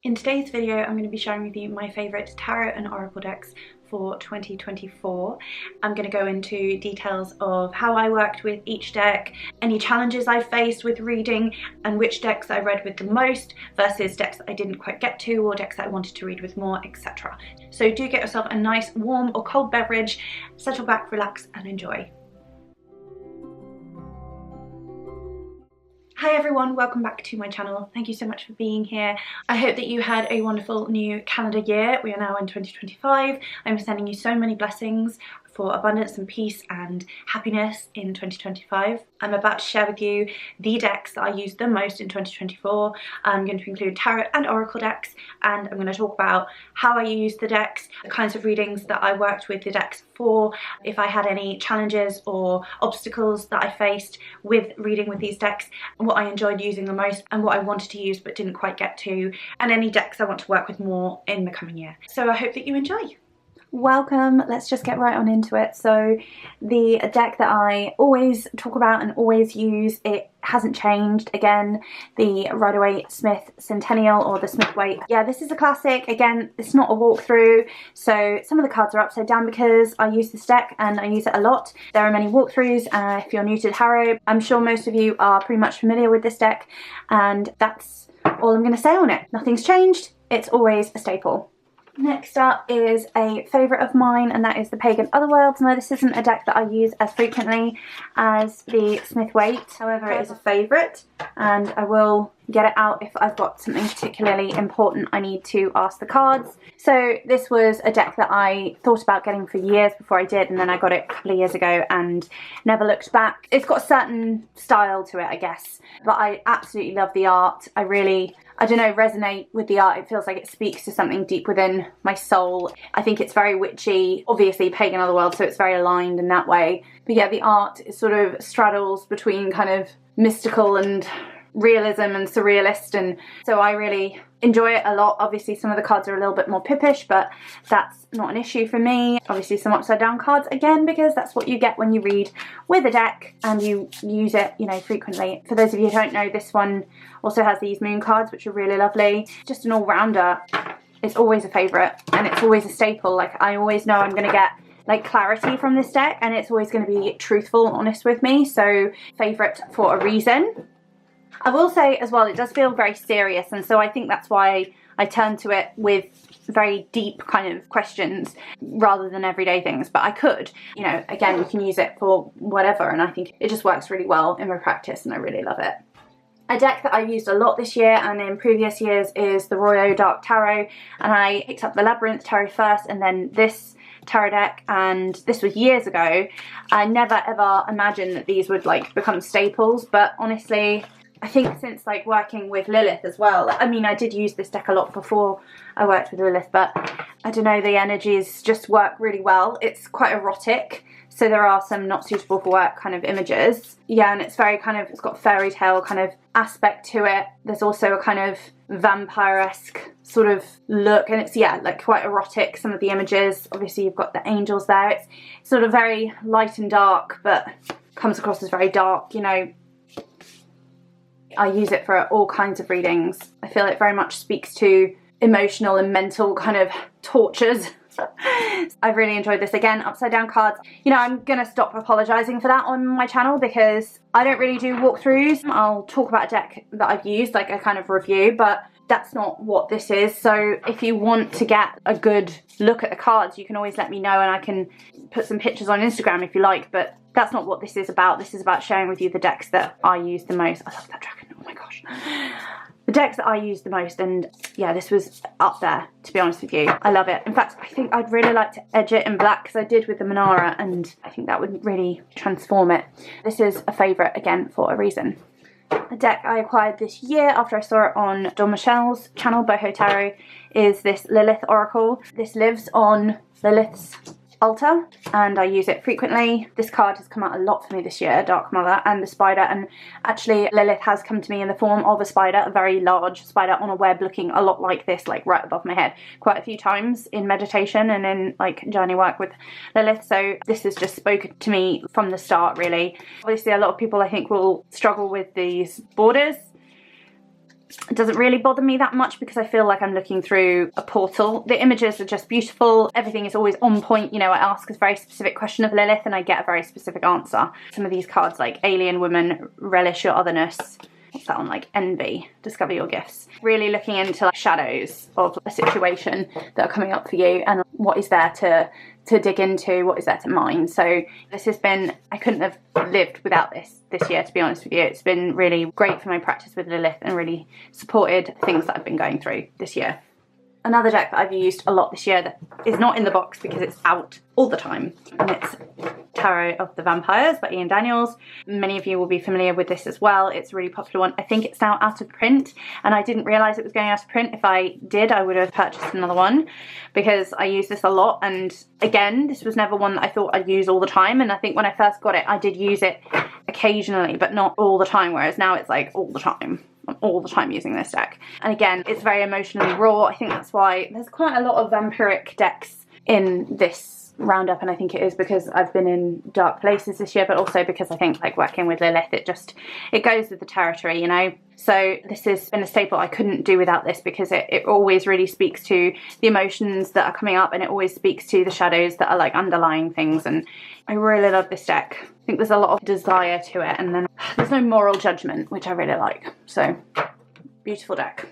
In today's video, I'm going to be sharing with you my favourite tarot and oracle decks for 2024. I'm going to go into details of how I worked with each deck, any challenges I faced with reading, and which decks I read with the most versus decks that I didn't quite get to or decks that I wanted to read with more, etc. So do get yourself a nice warm or cold beverage, settle back, relax and enjoy. Hi everyone, welcome back to my channel. Thank you so much for being here. I hope that you had a wonderful new calendar year. We are now in 2025. I'm sending you so many blessings for abundance and peace and happiness in 2025. I'm about to share with you the decks that I used the most in 2024. I'm going to include tarot and oracle decks, and I'm going to talk about how I used the decks, the kinds of readings that I worked with the decks for, if I had any challenges or obstacles that I faced with reading with these decks, and what I enjoyed using the most and what I wanted to use but didn't quite get to, and any decks I want to work with more in the coming year. So I hope that you enjoy. Welcome, let's just get right on into it. So the deck that I always talk about and always use, it hasn't changed. Again, the Rider-Waite Smith Centennial, or the Smith-Waite. Yeah, this is a classic. Again, it's not a walkthrough, so some of the cards are upside down because I use this deck and I use it a lot. There are many walkthroughs. If you're new to tarot, I'm sure most of you are pretty much familiar with this deck, and that's all I'm going to say on it. Nothing's changed. It's always a staple. Next up is a favourite of mine, and that is the Pagan Otherworlds. Now, this isn't a deck that I use as frequently as the Smith-Waite, however it is a favourite, and I will get it out if I've got something particularly important I need to ask the cards. So this was a deck that I thought about getting for years before I did, and then I got it a couple of years ago and never looked back. It's got a certain style to it, I guess, but I absolutely love the art. I don't know, resonate with the art. It feels like it speaks to something deep within my soul. I think it's very witchy, obviously Pagan Otherworld, so it's very aligned in that way. But yeah, the art sort of straddles between kind of mystical and realism and surrealist, and so I really enjoy it a lot. Obviously some of the cards are a little bit more pippish, but that's not an issue for me. Obviously some upside down cards, again, because that's what you get when you read with a deck and you use it, you know, frequently. For those of you who don't know, this one also has these moon cards, which are really lovely. Just an all-rounder. It's always a favourite and it's always a staple. Like, I always know I'm going to get like clarity from this deck, and it's always going to be truthful and honest with me, so favourite for a reason. I will say as well, it does feel very serious, and so I think that's why I turn to it with very deep kind of questions rather than everyday things. But I could, you know, again, you can use it for whatever, and I think it just works really well in my practice and I really love it. A deck that I used a lot this year and in previous years is the Royal Dark Tarot, and I picked up the Labyrinth Tarot first and then this tarot deck, and this was years ago. I never ever imagined that these would like become staples, but honestly I think since like working with Lilith as well, I mean I did use this deck a lot before I worked with Lilith, but I don't know, the energies just work really well. It's quite erotic, so there are some not suitable for work kind of images. Yeah, and it's very kind of, it's got fairy tale kind of aspect to it. There's also a kind of vampire-esque sort of look, and it's, yeah, like quite erotic, some of the images. Obviously you've got the angels there. It's sort of very light and dark, but comes across as very dark, you know. I use it for all kinds of readings. I feel it very much speaks to emotional and mental kind of tortures. I've really enjoyed this. Again, upside down cards. You know, I'm gonna stop apologising for that on my channel because I don't really do walkthroughs. I'll talk about a deck that I've used, like a kind of review, but that's not what this is. So if you want to get a good look at the cards, you can always let me know and I can put some pictures on Instagram if you like, but that's not what this is about. This is about sharing with you the decks that I use the most. I love that dragon, oh my gosh. The decks that I use the most, and yeah, this was up there, to be honest with you. I love it. In fact, I think I'd really like to edge it in black, because I did with the Manara, and I think that would really transform it. This is a favourite, again, for a reason. A deck I acquired this year after I saw it on Dawn Michelle's channel, Boho Tarot, is this Lilith Oracle. This lives on Lilith's altar and I use it frequently. This card has come out a lot for me this year, Dark Mother and the spider, and actually Lilith has come to me in the form of a spider, a very large spider on a web looking a lot like this, like right above my head, quite a few times in meditation and in like journey work with Lilith. So this has just spoken to me from the start, really. Obviously a lot of people I think will struggle with these borders. It doesn't really bother me that much because I feel like I'm looking through a portal. The images are just beautiful. Everything is always on point. You know, I ask a very specific question of Lilith and I get a very specific answer. Some of these cards like Alien Woman, Relish Your Otherness. What's that one, like Envy, Discover Your Gifts. Really looking into like shadows of a situation that are coming up for you and what is there to dig into, what is there to mine. So this has been, I couldn't have lived without this year, to be honest with you. It's been really great for my practice with Lilith and really supported things that I've been going through this year. Another deck that I've used a lot this year that is not in the box because it's out all the time, and it's Tarot of the Vampires by Ian Daniels. Many of you will be familiar with this as well. It's a really popular one. I think it's now out of print, and I didn't realise it was going out of print. If I did, I would have purchased another one because I use this a lot, and again, this was never one that I thought I'd use all the time, and I think when I first got it, I did use it occasionally, but not all the time, whereas now it's like all the time. I'm all the time using this deck. And again, it's very emotionally raw. I think that's why there's quite a lot of vampyric decks in this roundup, and I think it is because I've been in dark places this year, but also because I think like working with Lilith, it goes with the territory, you know. So this has been a staple. I couldn't do without this because it always really speaks to the emotions that are coming up, and it always speaks to the shadows that are like underlying things, and I really love this deck. I think there's a lot of desire to it, and then there's no moral judgment, which I really like. So beautiful deck.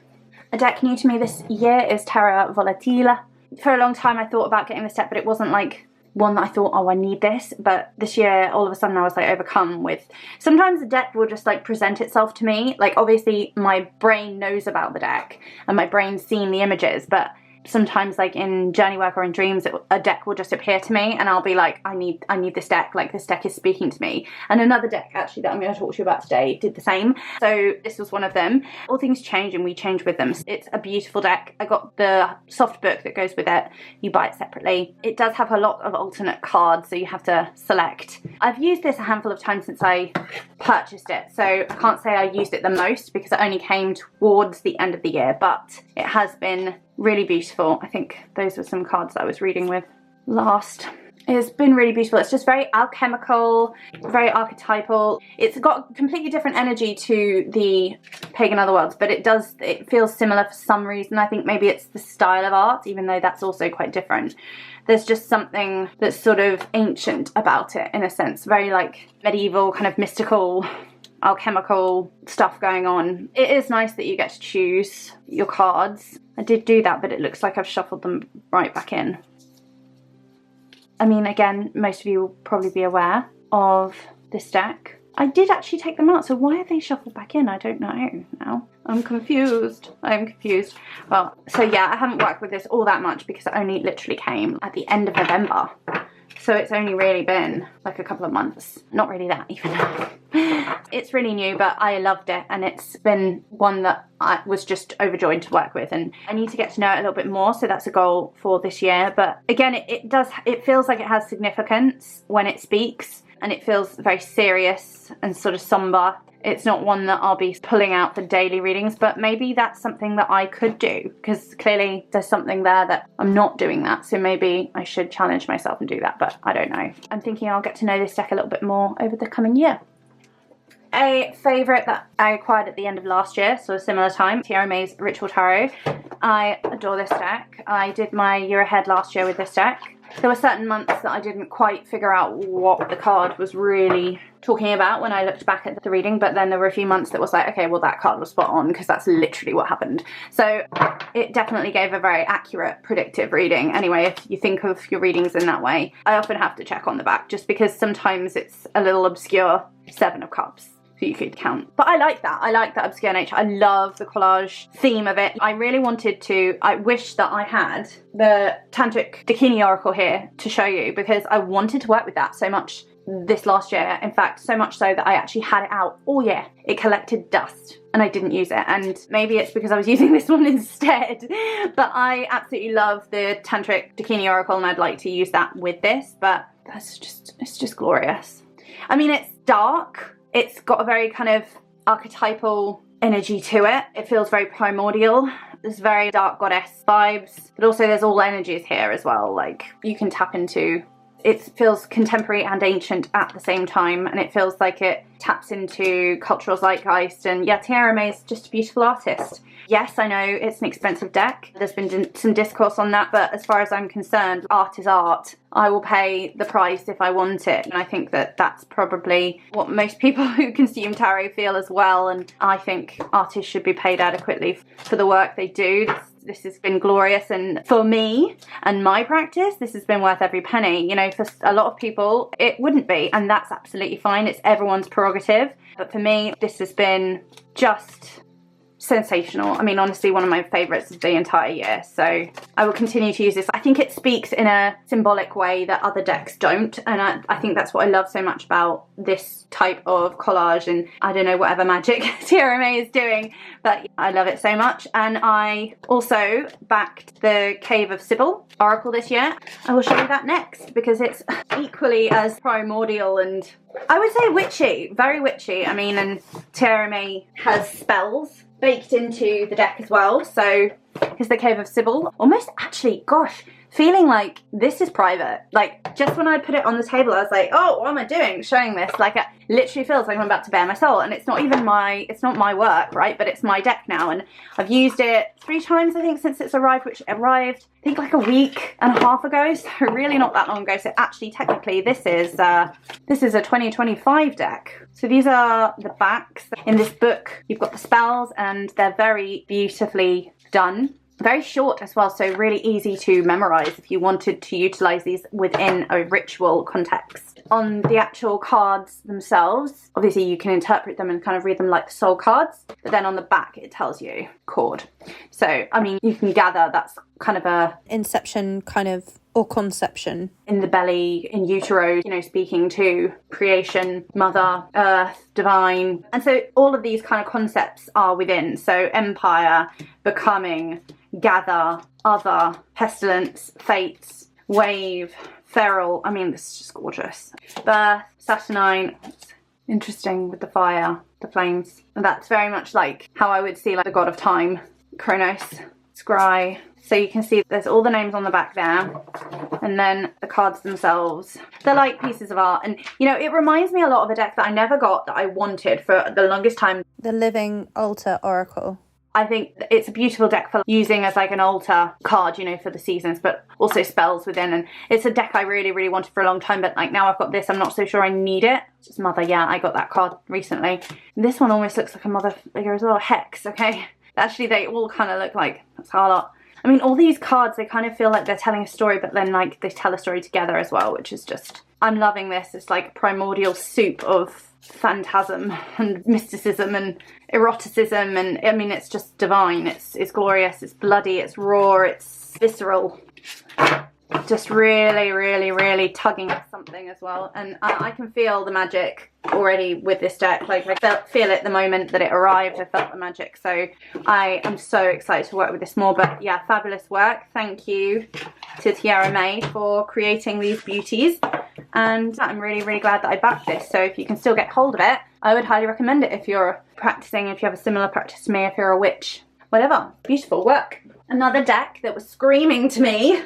A deck new to me this year is Terra Volatile. For a long time I thought about getting this deck, but it wasn't like one that I thought, oh, I need this. But this year, all of a sudden I was like overcome with, sometimes the deck will just like present itself to me. Like obviously my brain knows about the deck and my brain's seen the images, but sometimes like in journey work or in dreams, a deck will just appear to me and I'll be like, I need this deck, like this deck is speaking to me. And another deck actually that I'm going to talk to you about today did the same. So this was one of them. All things change and we change with them. It's a beautiful deck. I got the soft book that goes with it. You buy it separately. It does have a lot of alternate cards, so you have to select. I've used this a handful of times since I purchased it, so I can't say I used it the most because it only came towards the end of the year, but it has been really beautiful. I think those were some cards that I was reading with last. It's been really beautiful. It's just very alchemical, very archetypal. It's got completely different energy to the pagan otherworlds, but it feels similar for some reason. I think maybe it's the style of art, even though that's also quite different. There's just something that's sort of ancient about it in a sense, very like medieval, kind of mystical, alchemical stuff going on. It is nice that you get to choose your cards. I did do that, but it looks like I've shuffled them right back in. I mean, again, most of you will probably be aware of this deck. I did actually take them out, so why are they shuffled back in? I don't know now. I'm confused. I'm confused. Well, so yeah, I haven't worked with this all that much because it only literally came at the end of November. So it's only really been like a couple of months. Not really that even. It's really new, but I loved it, and it's been one that I was just overjoyed to work with, and I need to get to know it a little bit more, so that's a goal for this year. But again, it feels like it has significance when it speaks, and it feels very serious and sort of somber. It's not one that I'll be pulling out for daily readings, but maybe that's something that I could do, because clearly there's something there that I'm not doing that, so maybe I should challenge myself and do that, but I don't know. I'm thinking I'll get to know this deck a little bit more over the coming year. A favourite that I acquired at the end of last year, so a similar time, Tiara May's Ritual Tarot. I adore this deck. I did my year ahead last year with this deck. There were certain months that I didn't quite figure out what the card was really talking about when I looked back at the reading, but then there were a few months that was like, okay, well that card was spot on because that's literally what happened. So it definitely gave a very accurate predictive reading. Anyway, if you think of your readings in that way, I often have to check on the back just because sometimes it's a little obscure. 7 of Cups. So you could count. But I like that. I like that obscure nature. I love the collage theme of it. I really wanted to, I wish that I had the Tantric Dakini Oracle here to show you, because I wanted to work with that so much this last year. In fact, so much so that I actually had it out all year. It collected dust and I didn't use it. And maybe it's because I was using this one instead. But I absolutely love the Tantric Dakini Oracle and I'd like to use that with this. But it's just glorious. I mean, it's dark. It's got a very kind of archetypal energy to it. It feels very primordial. There's very dark goddess vibes, but also there's all energies here as well. Like you can tap into It feels contemporary and ancient at the same time, and it feels like it taps into cultural zeitgeist. And yeah, Tiara May is just a beautiful artist. Yes, I know it's an expensive deck. There's been some discourse on that, but as far as I'm concerned, art is art. I will pay the price if I want it. And I think that that's probably what most people who consume tarot feel as well. And I think artists should be paid adequately for the work they do. This has been glorious, and for me and my practice, this has been worth every penny. You know, for a lot of people, it wouldn't be, and that's absolutely fine. It's everyone's prerogative. But for me, this has been just sensational. I mean, honestly, one of my favourites of the entire year. So I will continue to use this. I think it speaks in a symbolic way that other decks don't, and I think that's what I love so much about this type of collage. And I don't know, whatever magic Tiara May is doing, but I love it so much. And I also backed the Cave of Sybil Oracle this year. I will show you that next, because it's equally as primordial and I would say witchy, very witchy. I mean, and Tiara May has spells baked into the deck as well. So here's the Cave of Sybil. Almost actually, gosh, feeling like this is private. Like, just when I put it on the table, I was like, oh, what am I doing showing this? Like, it literally feels like I'm about to bare my soul. And it's not even it's not my work, right? But it's my deck now. And I've used it 3 times, I think, since it's arrived, which arrived, I think, like a week and a half ago. So really not that long ago. So actually, technically, this is a 2025 deck. So these are the backs. In this book, you've got the spells, and they're very beautifully done. Very short as well, so really easy to memorize if you wanted to utilize these within a ritual context. On the actual cards themselves, obviously you can interpret them and kind of read them like the soul cards, but then on the back it tells you chord. So, I mean, you can gather that's kind of a inception kind of, or conception, in the belly, in utero, you know, speaking to creation, mother, earth, divine. And so all of these kind of concepts are within. So empire, becoming, gather, other, pestilence, fates, wave, feral. I mean, this is just gorgeous. Birth, Saturnine. It's interesting with the fire, the flames. And that's very much like how I would see like the god of time, Kronos, Scry. So you can see there's all the names on the back there, and then the cards themselves. They're like pieces of art, and you know, it reminds me a lot of a deck that I never got that I wanted for the longest time. The Living Altar Oracle. I think it's a beautiful deck for using as like an altar card, you know, for the seasons, but also spells within. And it's a deck I really, really wanted for a long time, but like now I've got this, I'm not so sure I need it. It's just mother, yeah, I got that card recently. This one almost looks like a mother figure as well, Hex, okay? Actually, they all kind of look like, that's how a lot. I mean, all these cards, they kind of feel like they're telling a story, but then like they tell a story together as well, which is just, I'm loving this. It's like primordial soup of phantasm and mysticism and eroticism, and I mean, it's just divine. It's glorious, it's bloody, it's raw, it's visceral. Just really, really, really tugging at something as well. And I can feel the magic already with this deck. Like, I feel it the moment that it arrived. I felt the magic. So I am so excited to work with this more. But yeah, fabulous work. Thank you to Tiara May for creating these beauties. And I'm really, really glad that I backed this. So if you can still get hold of it, I would highly recommend it if you're practicing, if you have a similar practice to me, if you're a witch, whatever. Beautiful work. Another deck that was screaming to me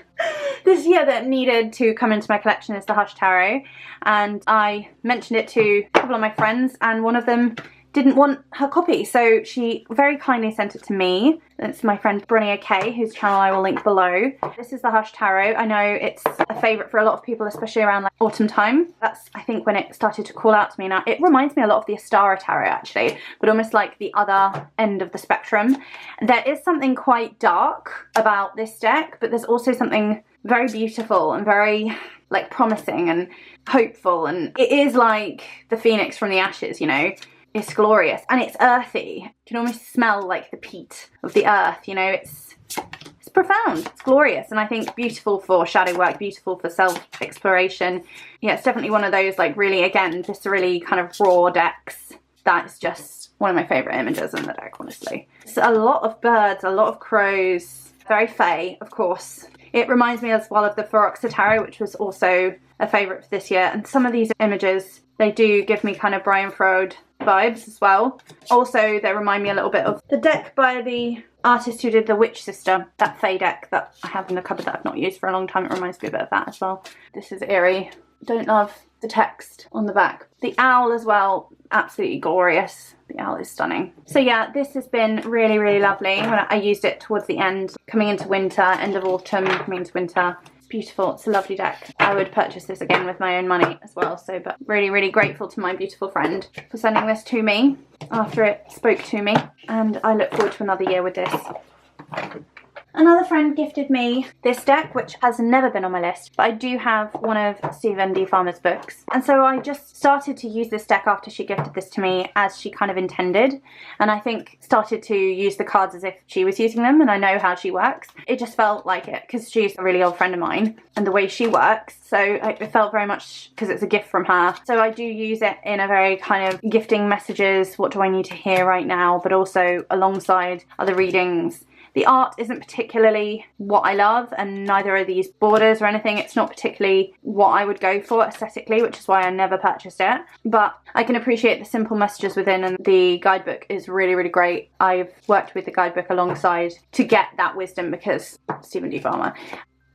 this year that needed to come into my collection is the Hush Tarot, and I mentioned it to a couple of my friends, and one of them didn't want her copy, so she very kindly sent it to me. It's my friend Bronnie Kay, whose channel I will link below. This is the Hush Tarot. I know it's a favourite for a lot of people, especially around like autumn time. That's, I think, when it started to call out to me. Now, it reminds me a lot of the Astara Tarot, actually, but almost like the other end of the spectrum. There is something quite dark about this deck, but there's also something very beautiful and very like promising and hopeful, and it is like the phoenix from the ashes, you know. It's glorious, and it's earthy. You can almost smell like the peat of the earth, you know. It's profound, it's glorious, and I think beautiful for shadow work, beautiful for self-exploration. Yeah, it's definitely one of those like really, again, just really kind of raw decks. That's just one of my favourite images in the deck, honestly. It's a lot of birds, a lot of crows, very fae, of course. It reminds me as well of the Feroxa Tarot, which was also a favourite for this year, and some of these images, they do give me kind of Brian Froud vibes as well. Also, they remind me a little bit of the deck by the artist who did the Witch Sister, that Fae deck that I have in the cupboard that I've not used for a long time. It reminds me a bit of that as well. This is eerie. Don't love the text on the back. The owl as well, absolutely glorious. The owl is stunning. So yeah, this has been really, really lovely. When I used it towards the end, coming into winter, end of autumn, coming into winter. It's beautiful. It's a lovely deck. I would purchase this again with my own money as well. So, but really, really grateful to my beautiful friend for sending this to me after it spoke to me. And I look forward to another year with this. Another friend gifted me this deck, which has never been on my list, but I do have one of Stephen D. Farmer's books. And so I just started to use this deck after she gifted this to me as she kind of intended. And I think started to use the cards as if she was using them, and I know how she works. It just felt like it, because she's a really old friend of mine, and the way she works. So it felt very much, because it's a gift from her. So I do use it in a very kind of gifting messages, what do I need to hear right now, but also alongside other readings. The art isn't particularly what I love, and neither are these borders or anything. It's not particularly what I would go for aesthetically, which is why I never purchased it. But I can appreciate the simple messages within, and the guidebook is really, really great. I've worked with the guidebook alongside to get that wisdom because Stephen D. Farmer.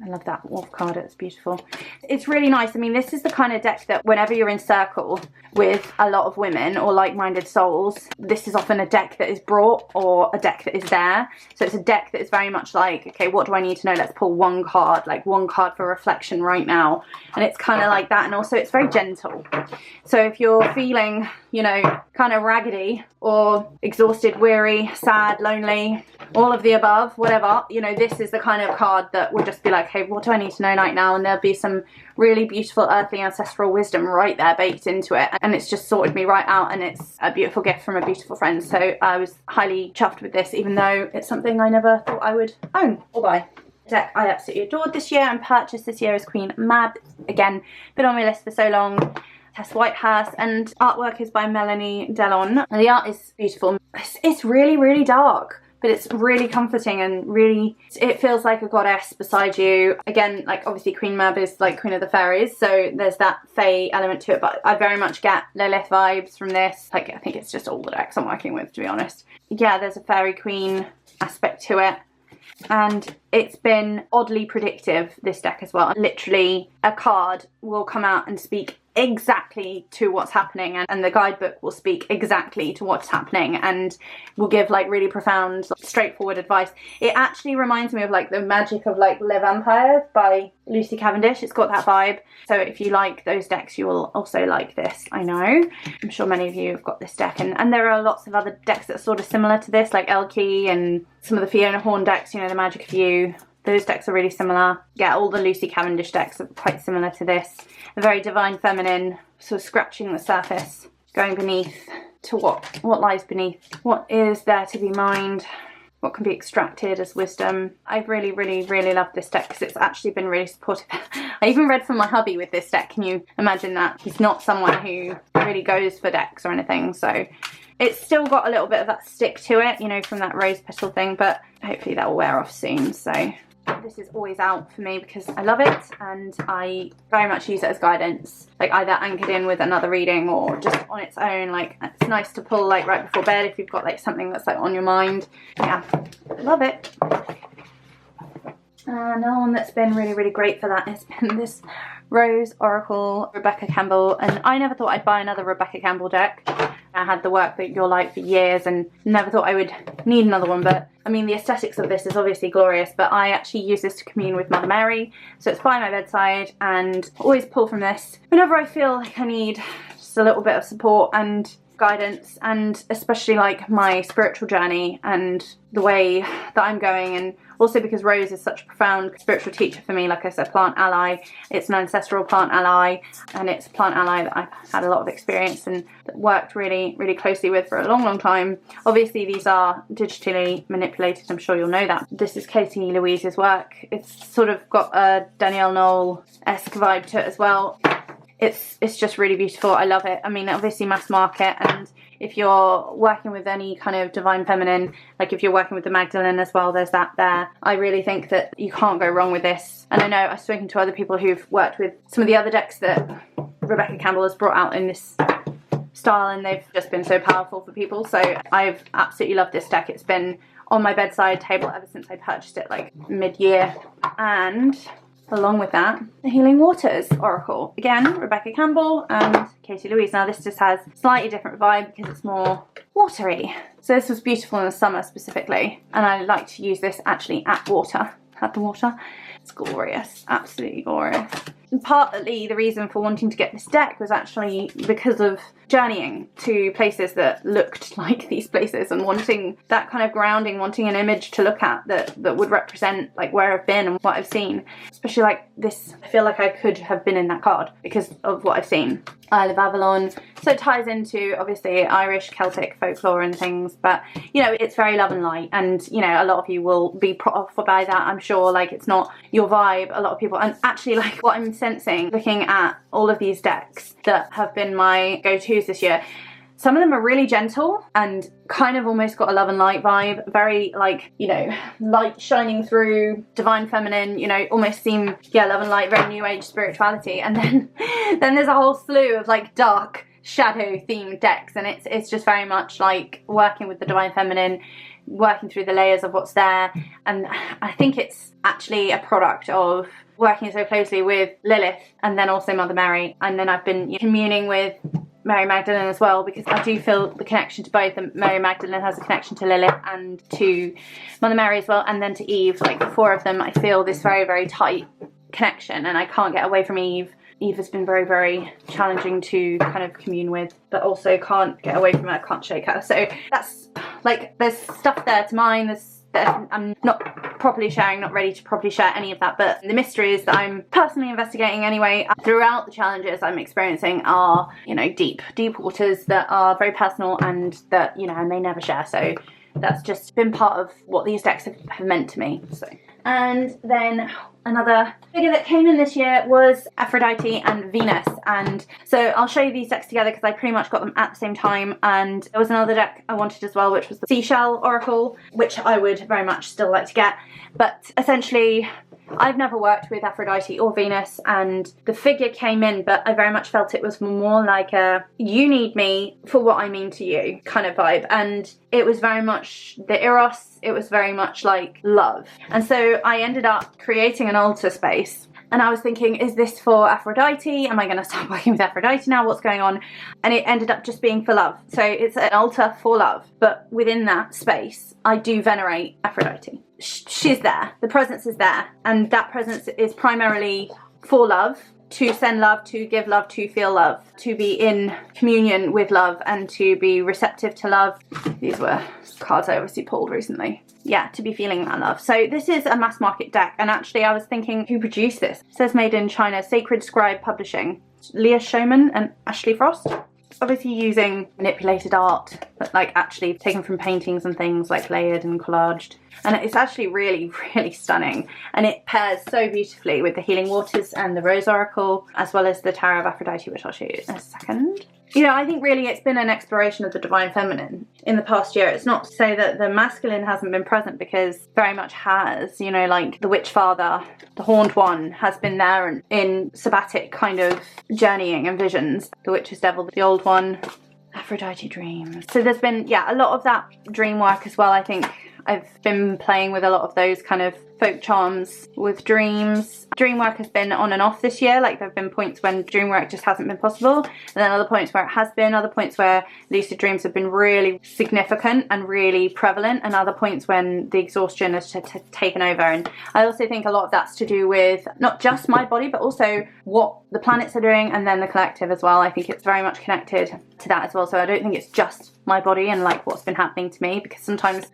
I love that wolf card, it's beautiful. It's really nice. I mean, this is the kind of deck that whenever you're in circle with a lot of women or like-minded souls, this is often a deck that is brought or a deck that is there. So it's a deck that is very much like, okay, what do I need to know? Let's pull one card, like one card for reflection right now. And it's kind of like that. And also it's very gentle. So if you're feeling, you know, kind of raggedy or exhausted, weary, sad, lonely, all of the above, whatever, you know, this is the kind of card that will just be like, hey, what do I need to know right now? And there'll be some really beautiful earthly ancestral wisdom right there baked into it, and it's just sorted me right out, and it's a beautiful gift from a beautiful friend. So I was highly chuffed with this, even though it's something I never thought I would own or buy. Deck I absolutely adored this year and purchased this year is Queen Mab. Again, been on my list for so long. Tess Whitehurst, and artwork is by Melanie Delon. And the art is beautiful. It's really, really dark, but it's really comforting, and really, it feels like a goddess beside you. Again, like obviously Queen Mab is like Queen of the Fairies, so there's that fae element to it, but I very much get Lilith vibes from this. Like, I think it's just all the decks I'm working with, to be honest. Yeah, there's a fairy queen aspect to it. And it's been oddly predictive, this deck as well. Literally, a card will come out and speak exactly to what's happening, and the guidebook will speak exactly to what's happening and will give like really profound, straightforward advice. It actually reminds me of like the Magick of like Le Vampire by Lucy Cavendish. It's got that vibe. So if you like those decks, you will also like this, I know. I'm sure many of you have got this deck, and there are lots of other decks that are sort of similar to this, like Elkie and some of the Fiona Horn decks, you know, the Magic of You. Those decks are really similar. Yeah, all the Lucy Cavendish decks are quite similar to this. A very divine feminine, sort of scratching the surface, going beneath to what lies beneath. What is there to be mined? What can be extracted as wisdom? I've really, really, really loved this deck because it's actually been really supportive. I even read from my hubby with this deck. Can you imagine that? He's not someone who really goes for decks or anything, so it's still got a little bit of that stick to it, you know, from that rose petal thing, but hopefully that will wear off soon. So this is always out for me because I love it, and I very much use it as guidance, like either anchored in with another reading or just on its own. Like, it's nice to pull like right before bed if you've got like something that's like on your mind. Yeah, love it. Another one that's been really, really great for that has been this Rose Oracle Rebecca Campbell, and I never thought I'd buy another Rebecca Campbell deck. I had the Work That You're Like for years and never thought I would need another one, but I mean the aesthetics of this is obviously glorious, but I actually use this to commune with Mother Mary, so it's by my bedside, and always pull from this whenever I feel like I need just a little bit of support and guidance, and especially like my spiritual journey and the way that I'm going, and also because Rose is such a profound spiritual teacher for me. Like I said, plant ally. It's an ancestral plant ally, and it's a plant ally that I've had a lot of experience and that worked really, really closely with for a long, long time. Obviously these are digitally manipulated, I'm sure you'll know that. This is Katie Louise's work. It's sort of got a Danielle Noel-esque vibe to it as well. It's just really beautiful. I love it. I mean, obviously mass market, and if you're working with any kind of divine feminine, like if you're working with the Magdalene as well, there's that there. I really think that you can't go wrong with this. And I know I've spoken to other people who've worked with some of the other decks that Rebecca Campbell has brought out in this style, and they've just been so powerful for people. So I've absolutely loved this deck. It's been on my bedside table ever since I purchased it like mid-year. And along with that, the Healing Waters Oracle. Again, Rebecca Campbell and Katie Louise. Now this just has slightly different vibe because it's more watery. So this was beautiful in the summer specifically. And I like to use this actually at the water. It's glorious, absolutely glorious. And partly the reason for wanting to get this deck was actually because of journeying to places that looked like these places and wanting that kind of grounding, wanting an image to look at that would represent like where I've been and what I've seen. Especially like this, I feel like I could have been in that card because of what I've seen. Isle of Avalon. So it ties into obviously Irish Celtic folklore and things, but you know, it's very love and light, and you know, a lot of you will be put off by that, I'm sure. Like, it's not your vibe, a lot of people. And actually, like, what I'm sensing looking at all of these decks that have been my go-tos this year, some of them are really gentle and kind of almost got a love and light vibe, very like, you know, light shining through, divine feminine, you know, almost seem, yeah, love and light, very new age spirituality. And then there's a whole slew of like dark shadow themed decks, and it's just very much like working with the divine feminine, working through the layers of what's there. And I think it's actually a product of working so closely with Lilith and then also Mother Mary, and then I've been communing with Mary Magdalene as well, because I do feel the connection to both. And Mary Magdalene has a connection to Lilith and to Mother Mary as well, and then to Eve. Like the four of them, I feel this very, very tight connection, and I can't get away from Eve. Eve has been very, very challenging to kind of commune with, but also can't get away from her, can't shake her. So that's like, there's stuff there to mine, I'm not properly sharing, not ready to properly share any of that, but the mysteries that I'm personally investigating anyway throughout the challenges I'm experiencing are, you know, deep waters that are very personal and that, you know, I may never share. So that's just been part of what these decks have meant to me. So, and then another figure that came in this year was Aphrodite and Venus, and so I'll show you these decks together because I pretty much got them at the same time. And there was another deck I wanted as well, which was the Seashell Oracle, which I would very much still like to get. But essentially, I've never worked with Aphrodite or Venus, and the figure came in, but I very much felt it was more like a you need me for what I mean to you kind of vibe. And it was very much the eros, it was very much like love. And so I ended up creating an altar space, and I was thinking, is this for Aphrodite? Am I going to start working with Aphrodite now? What's going on? And it ended up just being for love. So it's an altar for love, but within that space, I do venerate Aphrodite. She's there, the presence is there, and that presence is primarily for love, to send love, to give love, to feel love, to be in communion with love, and to be receptive to love. These were cards I obviously pulled recently. Yeah, to be feeling that love. So this is a mass market deck, and actually I was thinking, who produced this? It says made in China, Sacred Scribe Publishing, Leah Showman and Ashley Frost. Obviously using manipulated art, but like actually taken from paintings and things, like layered and collaged. And it's actually really, really stunning. And it pairs so beautifully with the Healing Waters and the Rose Oracle, as well as the Tarot of Aphrodite, which I'll show you in a second. You know, I think really it's been an exploration of the divine feminine in the past year. It's not to say that the masculine hasn't been present, because very much has. You know, like the Witch Father, the Horned One, has been there and in sabbatic kind of journeying and visions. The Witch's Devil, the Old One, Aphrodite dreams. So there's been, yeah, a lot of that dream work as well. I think I've been playing with a lot of those kind of folk charms with dreams. Dream work has been on and off this year. Like there have been points when dream work just hasn't been possible, and then other points where it has been, other points where lucid dreams have been really significant and really prevalent, and other points when the exhaustion has taken over. And I also think a lot of that's to do with not just my body, but also what the planets are doing, and then the collective as well. I think it's very much connected to that as well. So I don't think it's just my body and like what's been happening to me, because sometimes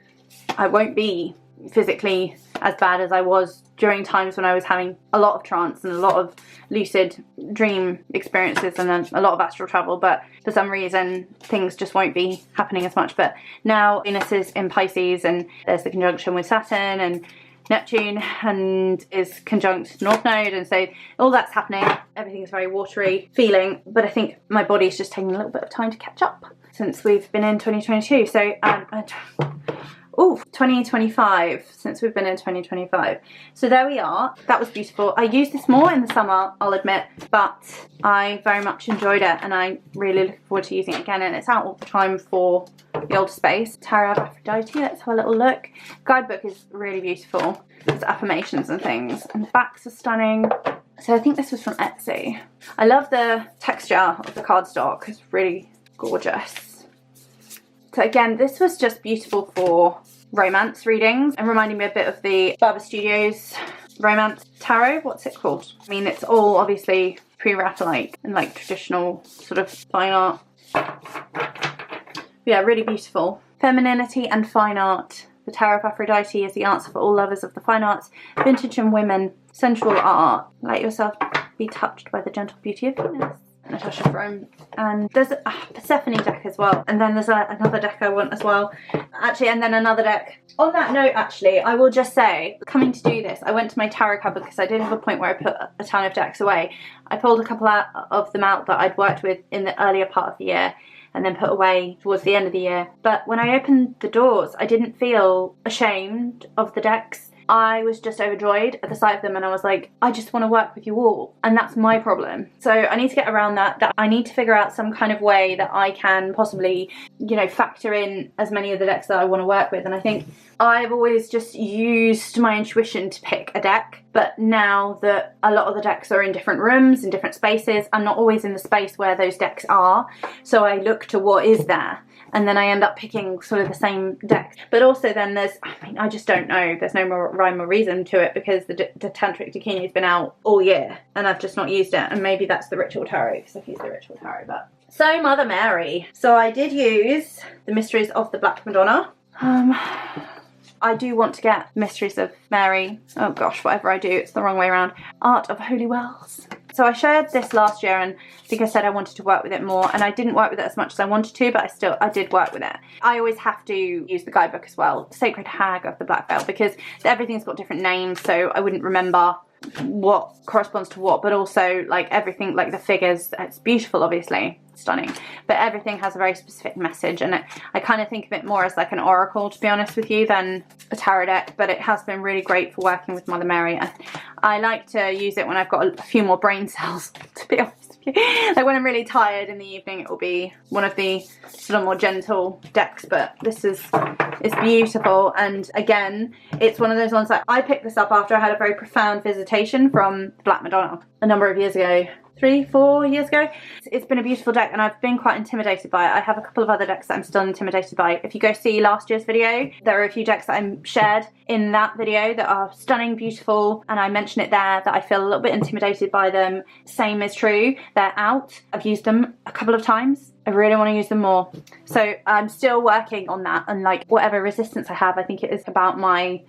I won't be physically as bad as I was during times when I was having a lot of trance and a lot of lucid dream experiences and then a lot of astral travel, but for some reason things just won't be happening as much. But now Venus is in Pisces, and there's the conjunction with Saturn and Neptune, and is conjunct North Node, and so all that's happening. Everything's very watery feeling, but I think my body's just taking a little bit of time to catch up since we've been in 2022. So 2025, since we've been in 2025. So there we are. That was beautiful. I used this more in the summer, I'll admit, but I very much enjoyed it, and I really look forward to using it again. And it's out all the time for the the older space. Tarot of Aphrodite, let's have a little look. Guidebook is really beautiful. There's affirmations and things, and the backs are stunning. So I think this was from Etsy. I love the texture of the cardstock, it's really gorgeous. So again, this was just beautiful for romance readings and reminding me a bit of the Barber Studios romance tarot. What's it called? I mean, it's all obviously pre-Raphaelite and like traditional sort of fine art. Yeah, really beautiful. Femininity and fine art. The Tarot of Aphrodite is the answer for all lovers of the fine arts, vintage and women, sensual art. Let yourself be touched by the gentle beauty of Venus. Natasha Frome. And there's a Persephone deck as well. And then there's another deck I want as well. Actually, and then another deck. On that note, actually, I will just say, coming to do this, I went to my tarot cupboard because I did have a point where I put a ton of decks away. I pulled a couple of them out that I'd worked with in the earlier part of the year and then put away towards the end of the year. But when I opened the doors, I didn't feel ashamed of the decks. I was just overjoyed at the sight of them, and I was like, I just want to work with you all, and that's my problem. So I need to get around that I need to figure out some kind of way that I can possibly, you know, factor in as many of the decks that I want to work with. And I think I've always just used my intuition to pick a deck, but now that a lot of the decks are in different rooms, in different spaces, I'm not always in the space where those decks are, so I look to what is there. And then I end up picking sort of the same deck. But also then there's, I mean, I just don't know. There's no more rhyme or reason to it because the Tantric Dakini has been out all year and I've just not used it. And maybe that's the Ritual Tarot because I've used the Ritual Tarot. But so Mother Mary. So I did use the Mysteries of the Black Madonna. I do want to get Mysteries of Mary. Oh gosh, whatever I do, it's the wrong way around. Art of Holy Wells. So I shared this last year and I think I said I wanted to work with it more, and I didn't work with it as much as I wanted to, but I did work with it. I always have to use the guidebook as well, Sacred Hag of the Black Veil, because everything's got different names, so I wouldn't remember what corresponds to what, but also like everything, like the figures, it's beautiful, obviously, stunning, but everything has a very specific message, and I kind of think of it more as like an oracle, to be honest with you, than a tarot deck. But it has been really great for working with Mother Mary. I like to use it when I've got a few more brain cells, to be honest with you. Like when I'm really tired in the evening, it will be one of the sort of more gentle decks, but this is, it's beautiful. And again, it's one of those ones that I picked this up after I had a very profound visitation from Black Madonna a number of years ago. 3-4 years ago. It's been a beautiful deck and I've been quite intimidated by it. I have a couple of other decks that I'm still intimidated by. If you go see last year's video, there are a few decks that I shared in that video that are stunning, beautiful, and I mention it there that I feel a little bit intimidated by them. Same is true, they're out. I've used them a couple of times. I really want to use them more. So I'm still working on that, and like whatever resistance I have, I think it is about my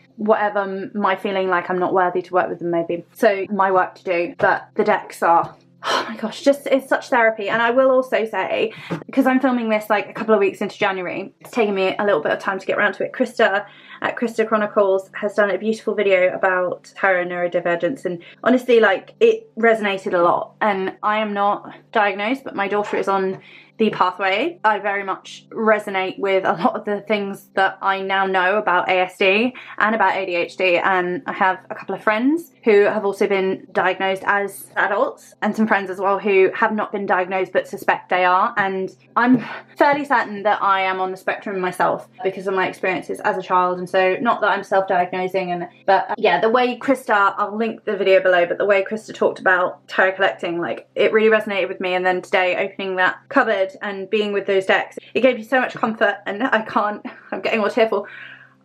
feeling like I'm not worthy to work with them maybe. So my work to do, but the decks are, oh my gosh, just it's such therapy. And I will also say, because I'm filming this like a couple of weeks into January, it's taken me a little bit of time to get around to it. Krista at Krista Chronicles has done a beautiful video about tarot neurodivergence, and honestly, like, it resonated a lot. And I am not diagnosed, but my daughter is on the pathway. I very much resonate with a lot of the things that I now know about ASD and about ADHD, and I have a couple of friends who have also been diagnosed as adults, and some friends as well who have not been diagnosed but suspect they are. And I'm fairly certain that I am on the spectrum myself because of my experiences as a child, and so not that I'm self-diagnosing. But yeah, the way Krista, I'll link the video below, but the way Krista talked about tarot collecting, like, it really resonated with me. And then today, opening that cupboard and being with those decks, it gave me so much comfort, and I'm getting all tearful.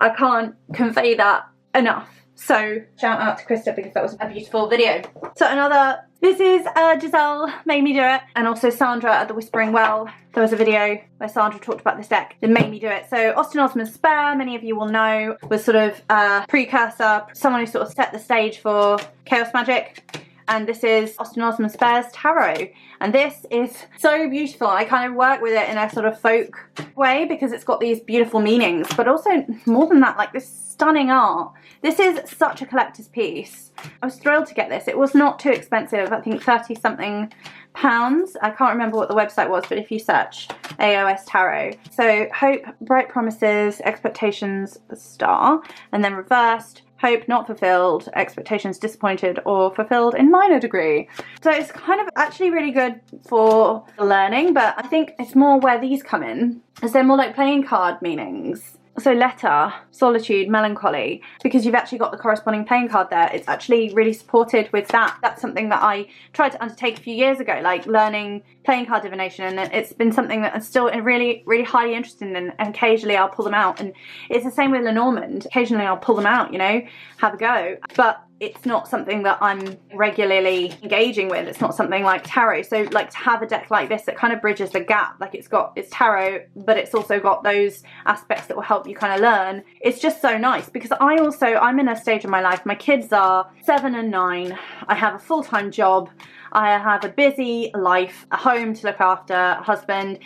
I can't convey that enough. So shout out to Krista because that was a beautiful video. So this is Giselle Made Me Do It, and also Sandra at the Whispering Well. There was a video where Sandra talked about this deck that made me do it. So Osman's Spare, many of you will know, was sort of a precursor, someone who sort of set the stage for chaos magic. And this is Osman's Spare's tarot, and this is so beautiful. I kind of work with it in a sort of folk way because it's got these beautiful meanings, but also more than that, like this stunning art. This is such a collector's piece. I was thrilled to get this. It was not too expensive, I think 30 something pounds. I can't remember what the website was, but if you search AOS Tarot. So Hope, Bright Promises, Expectations, the Star, and then reversed, hope not fulfilled, expectations disappointed or fulfilled in minor degree. So it's kind of actually really good for learning, but I think it's more where these come in, as they're more like playing card meanings. So letter, solitude, melancholy, because you've actually got the corresponding playing card there. It's actually really supported with that. That's something that I tried to undertake a few years ago, like learning playing card divination, and it's been something that I'm still really, really highly interested in, and occasionally I'll pull them out. And it's the same with Lenormand. Occasionally I'll pull them out, you know, have a go. But it's not something that I'm regularly engaging with. It's not something like tarot. So like to have a deck like this that kind of bridges the gap, like it's tarot, but it's also got those aspects that will help you kind of learn. It's just so nice because I'm in a stage of my life. My kids are 7 and 9. I have a full-time job. I have a busy life, a home to look after, a husband.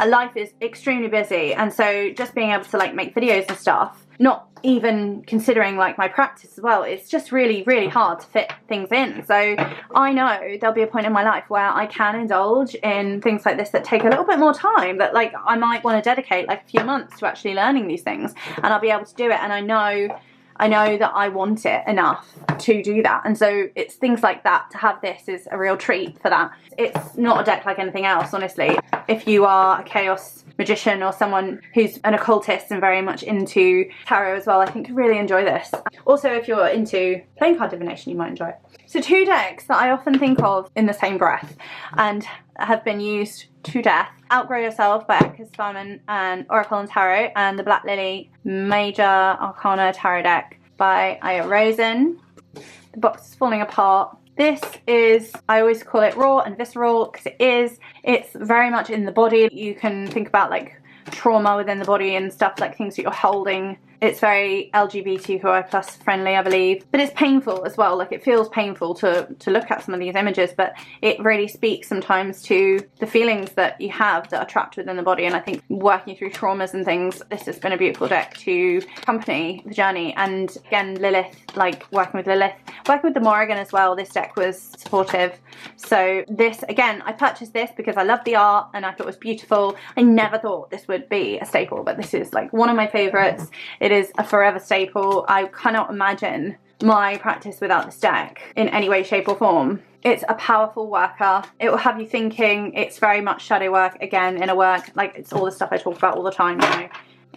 Life is extremely busy, and so just being able to like make videos and stuff, not even considering like my practice as well, it's just really, really hard to fit things in. So I know there'll be a point in my life where I can indulge in things like this that take a little bit more time, that like I might want to dedicate like a few months to actually learning these things, and I'll be able to do it, and I know that I want it enough to do that. And so it's things like that. To have this is a real treat for that. It's not a deck like anything else, honestly. If you are a chaos magician or someone who's an occultist and very much into tarot as well, I think you'll really enjoy this. Also, if you're into playing card divination, you might enjoy it. So 2 decks that I often think of in the same breath and have been used to death: Outgrow Yourself by Osman and Oracle and Tarot, and the Black Lilly Major Arcana Tarot deck by Aya Rosen. The box is falling apart. This is, I always call it raw and visceral because it is. It's very much in the body. You can think about like trauma within the body and stuff, like things that you're holding. It's very LGBTQI plus friendly, I believe, but it's painful as well. Like it feels painful to look at some of these images, but it really speaks sometimes to the feelings that you have that are trapped within the body. And I think working through traumas and things, this has been a beautiful deck to accompany the journey. And again, Lilith, like working with Lilith, working with the Morrigan as well, this deck was supportive. So this, again, I purchased this because I love the art and I thought it was beautiful. I never thought this would be a staple, but this is like one of my favorites. It is a forever staple. I cannot imagine my practice without this deck in any way, shape or form. It's a powerful worker. It will have you thinking. It's very much shadow work, again, inner work. Like it's all the stuff I talk about all the time, you know.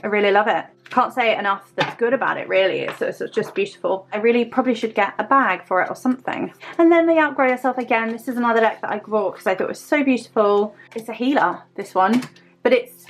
I really love it. Can't say it enough that's good about it, really. It's just beautiful. I really probably should get a bag for it or something. And then the Outgrow Yourself, again, this is another deck that I bought because I thought it was so beautiful. It's a healer, this one, but it's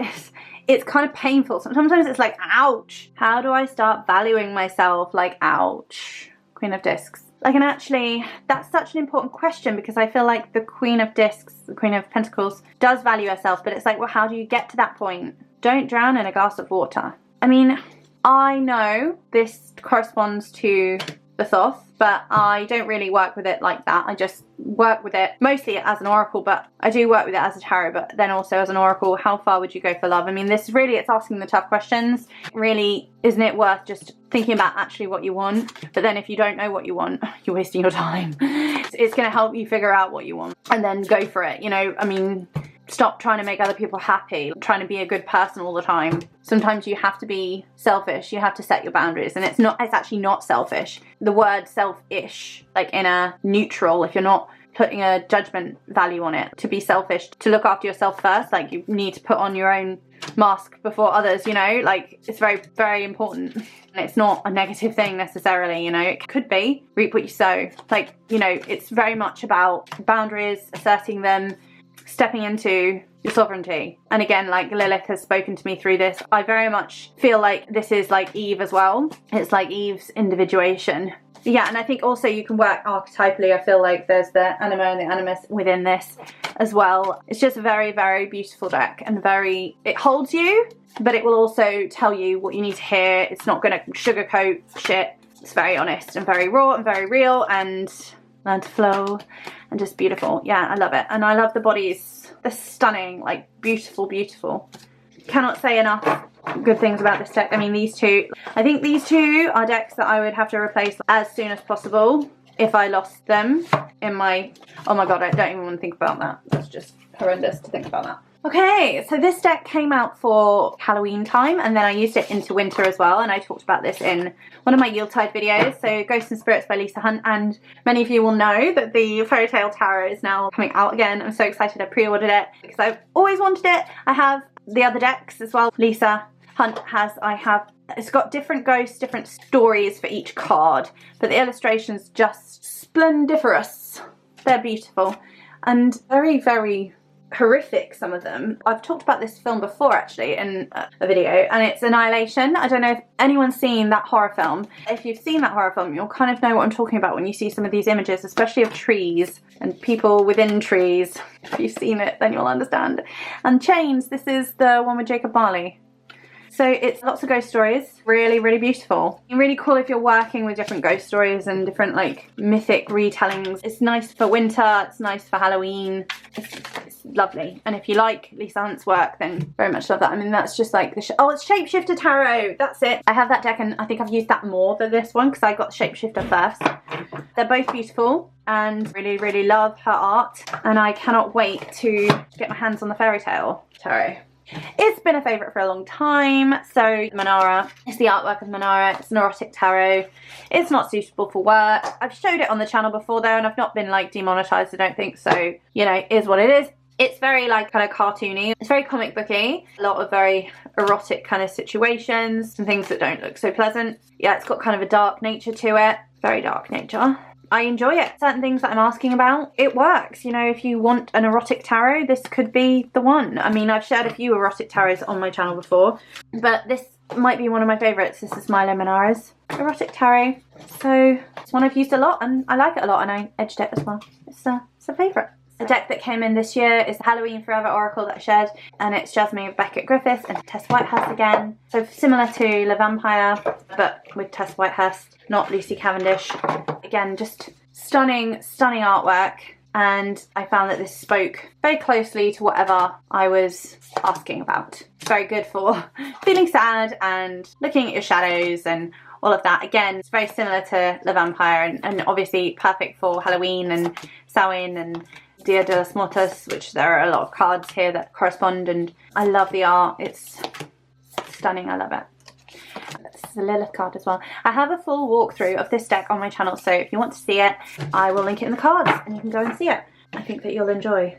kind of painful. Sometimes it's like, ouch. How do I start valuing myself? Like, ouch. Queen of Discs. Like, and actually, that's such an important question because I feel like the Queen of Discs, the Queen of Pentacles, does value herself, but it's like, well, how do you get to that point? Don't drown in a glass of water. I mean, I know this corresponds to the Thoth, but I don't really work with it like that. I just work with it mostly as an oracle, but I do work with it as a tarot, but then also as an oracle. How far would you go for love? I mean, this really, it's asking the tough questions. Really, isn't it worth just thinking about actually what you want? But then if you don't know what you want, you're wasting your time. It's going to help you figure out what you want and then go for it. You know, I mean, stop trying to make other people happy, trying to be a good person all the time. Sometimes you have to be selfish. You have to set your boundaries, and it's actually not selfish. The word selfish, like in a neutral, if you're not putting a judgment value on it, to be selfish, to look after yourself first, like you need to put on your own mask before others, you know, like it's very, very important. And it's not a negative thing necessarily, you know, it could be reap what you sow. Like, you know, it's very much about boundaries, asserting them, stepping into your sovereignty. And again, like Lilith has spoken to me through this, I very much feel like this is like Eve as well. It's like Eve's individuation. Yeah, and I think also you can work archetypally. I feel like there's the anima and the animus within this as well. It's just a very, very beautiful deck, and it holds you, but it will also tell you what you need to hear. It's not going to sugarcoat shit. It's very honest and very raw and very real, and learn to flow and just beautiful. Yeah, I love it. And I love the bodies. They're stunning, like beautiful, beautiful. Cannot say enough good things about this deck. I mean, these two, I think these two are decks that I would have to replace as soon as possible if I lost them in my, oh my god, I don't even want to think about that. That's just horrendous to think about that. Okay, so this deck came out for Halloween time, and then I used it into winter as well, and I talked about this in one of my Yuletide videos, so Ghosts and Spirits by Lisa Hunt, and many of you will know that the Fairy Tale Tarot is now coming out again. I'm so excited. I pre-ordered it because I've always wanted it. I have the other decks as well. Lisa Hunt has, it's got different ghosts, different stories for each card, but the illustrations just splendiferous. They're beautiful and very, very horrific, some of them. I've talked about this film before actually in a video, and it's Annihilation. I don't know if anyone's seen that horror film. If you've seen that horror film, you'll kind of know what I'm talking about when you see some of these images, especially of trees and people within trees. If you've seen it, then you'll understand. And Chains, this is the one with Jacob Marley. So it's lots of ghost stories, really, really beautiful. Really cool if you're working with different ghost stories and different like mythic retellings. It's nice for winter, it's nice for Halloween, it's lovely. And if you like Lisa Hunt's work, then very much love that. I mean, that's just like the, oh, it's Shapeshifter Tarot, that's it. I have that deck and I think I've used that more than this one because I got Shapeshifter first. They're both beautiful and really, really love her art. And I cannot wait to get my hands on the Fairy Tale Tarot. It's been a favourite for a long time. So Manara, it's the artwork of Manara, it's an erotic tarot. It's not suitable for work. I've showed it on the channel before though, and I've not been like demonetised, I don't think, so you know, it is what it is. It's very like kind of cartoony, it's very comic booky, a lot of very erotic kind of situations and things that don't look so pleasant. Yeah, it's got kind of a dark nature to it, very dark nature. I enjoy it. Certain things that I'm asking about, it works. You know, if you want an erotic tarot, this could be the one. I mean, I've shared a few erotic tarots on my channel before, but this might be one of my favourites. This is Milo Manara's erotic tarot. So it's one I've used a lot and I like it a lot, and I edged it as well. It's a favourite. The deck that came in this year is the Halloween Forever Oracle that I shared, and it's Jasmine Beckett Griffiths and Tess Whitehurst again. So similar to Le Vampire, but with Tess Whitehurst, not Lucy Cavendish. Again, just stunning, stunning artwork, and I found that this spoke very closely to whatever I was asking about. It's very good for feeling sad and looking at your shadows and all of that. Again, it's very similar to Le Vampire and obviously perfect for Halloween and Samhain and Dia de los Muertos, which there are a lot of cards here that correspond, and I love the art. It's stunning, I love it. This is a Lilith card as well. I have a full walkthrough of this deck on my channel, so if you want to see it, I will link it in the cards and you can go and see it. I think that you'll enjoy.